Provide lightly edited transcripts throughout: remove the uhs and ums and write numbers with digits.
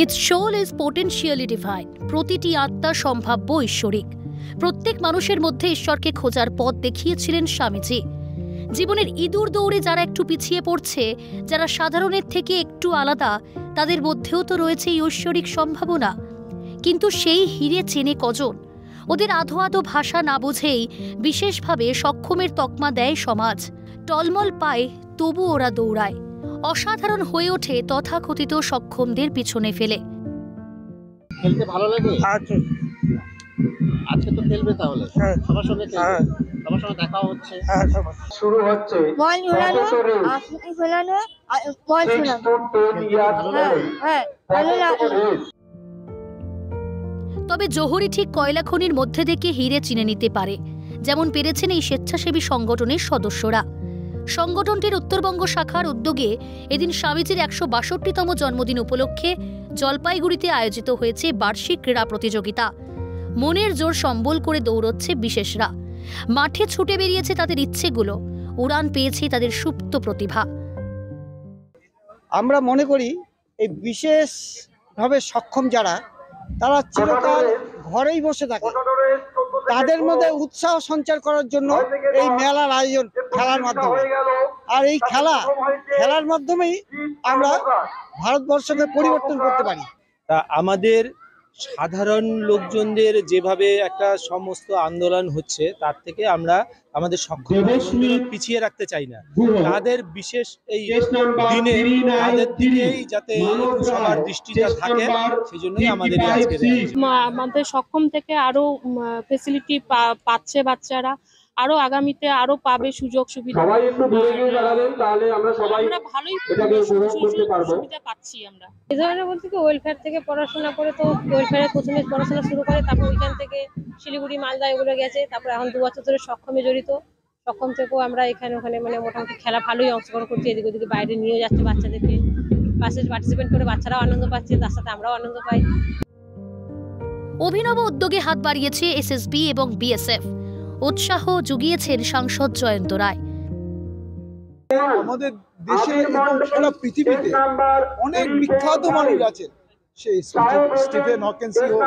Its soul is potentially divine. প্রতিটি আত্মা সম্ভাব্য ঈশ্বরিক। প্রত্যেক মানুষের মধ্যে ঈশ্বরকে খোঁজার পথ দেখিয়েছিলেন স্বামীজি। জীবনের ইঁদুর দৌড়ে যারা একটু পিছিয়ে পড়ছে, যারা সাধারণের থেকে একটু আলাদা, তাদের মধ্যেও তো রয়েছে এই ঐশ্বরিক সম্ভাবনা। কিন্তু সেই হিরে চেনে কজন? ওদের আধো আধো ভাষা না বুঝেই বিশেষভাবে সক্ষমের তকমা দেয় সমাজ। টলমল পায়, তবু ওরা দৌড়ায়। অসাধারণ হয়ে ওঠে তথাকথিত সক্ষমদের পিছনে ফেলে। খেলতে ভালো লাগে? আজকে তো খেলবে তাহলে? সবার সঙ্গে খেলবে? সবার সঙ্গে দেখা হচ্ছে? শুরু হচ্ছে বল ঘোরানো, আপনি ঘোরানো, বল ঘোরানো। ভালো লাগে। তবে জহুরি ঠিক কয়লা খনির মধ্যে থেকে হিরে চিনে নিতে পারে, যেমন পেরেছেন এই স্বেচ্ছাসেবী সংগঠনের সদস্যরা। সংগঠনটির উত্তরবঙ্গ শাখার উদ্যোগে এদিন স্বামীজির ১৬২তম জন্মদিন উপলক্ষে জলপাইগুড়িতে আয়োজিত হয়েছে বার্ষিক ক্রীড়া প্রতিযোগিতা। মনের জোর সম্বল করে দৌড়চ্ছে বিশেষরা। মাঠে ছুটে বেরিয়েছে তাদের ইচ্ছেগুলো, উড়ান পেয়েছে তাদের সুপ্ত প্রতিভা। আমরা মনে করি এই বিশেষভাবে সক্ষম যারা, তারা চিরকাল ঘরেই বসে থাকে, তাদের মধ্যে উৎসাহ সঞ্চার করার জন্য এই মেলার আয়োজন খেলার মাধ্যমে। আর এই খেলার মাধ্যমেই আমরা ভারতবর্ষকে পরিবর্তন করতে পারি। তা আমাদের সাধারণ লোকজনদের যেভাবে একটা সমস্ত আন্দোলন হচ্ছে, তার থেকে আমরা আমাদের সক্ষম পিছিয়ে রাখতে চাই না। তাদের বিশেষ এই দিনে তাদের দিনেই যাতে সবার দৃষ্টিটা থাকে, সেই জন্যই আমাদের আমাদের সক্ষম থেকে আরো ফেসিলিটি পাচ্ছে বাচ্চারা, আরো আগামীতে আরো পাবে সুযোগ সুবিধা। আমরা ভালোই সুবিধা পাচ্ছি। আমরা এই ধরনের বলতে কি ওয়েলফেয়ার থেকে পড়াশোনা করে, তো ওয়েলফেয়ারে প্রথমে পড়াশোনা শুরু করে, তারপর ওইখান থেকে শিলিগুড়ি, মালদা এগুলো গেছে, তারপর এখন 2 বছর ধরে সক্ষমে জড়িত। সক্ষম থেকেও আমরা এখানে ওখানে মানে মোটামুটি খেলা ভালোই অংশগ্রহণ করছি। এদিকে ওদিকে বাইরে নিয়ে যাচ্ছে বাচ্চাদেরকে, পার্টিসিপেট করে বাচ্চারাও আনন্দ পাচ্ছে, তার সাথে আমরাও আনন্দ পাই। অভিনব উদ্যোগে হাত বাড়িয়েছে এসএসবি এবং বিএসএফ। উৎসাহ জুগিয়েছেন সাংসদ জয়ন্ত রায়। আমাদের দেশে এবং সারা পৃথিবীতে অনেক বিখ্যাত মানুষ আছেন, সেই স্টিফেন হকিন্স হোক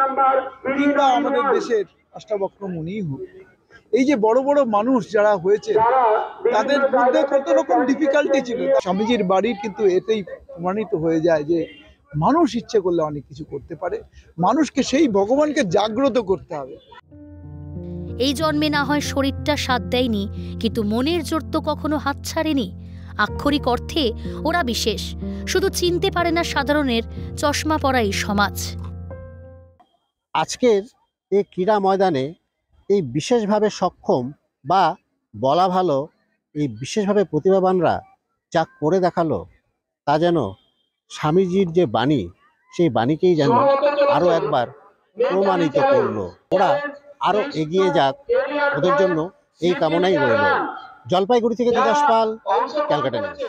কিংবা আমাদের দেশের অষ্টাবক্র মুনি হোক। এই যে বড় বড় মানুষ যারা হয়েছে, তাদের মধ্যে কত রকম ডিফিকাল্টি ছিল। স্বামীজির বাড়ির কিন্তু এতেই প্রমাণিত হয়ে যায় যে মানুষ ইচ্ছে করলে অনেক কিছু করতে পারে। মানুষকে সেই ভগবানকে জাগ্রত করতে হবে। এই জন্মে না হয় শরীরটা সাথ দেয়নি, কিন্তু মনের জোর তো কখনো হাত ছাড়েনি। আক্ষরিক অর্থে ওরা বিশেষ, শুধু চিনতে পারে না সাধারণের চশমা পরা এই সমাজ। আজকের এই ক্রীড়া ময়দানে এই বিশেষভাবে সক্ষম বা বলা ভালো এই বিশেষভাবে প্রতিভাবানরা যা করে দেখালো, তা যেন স্বামীজির যে বাণী, সেই বাণীকেই যেন আরও একবার প্রমাণিত করলো। ওরা আরো এগিয়ে যাক, ওদের জন্য এই কামনাই রইল। জলপাইগুড়ি থেকে দিদাস পাল, ক্যালকাটা নিউজ।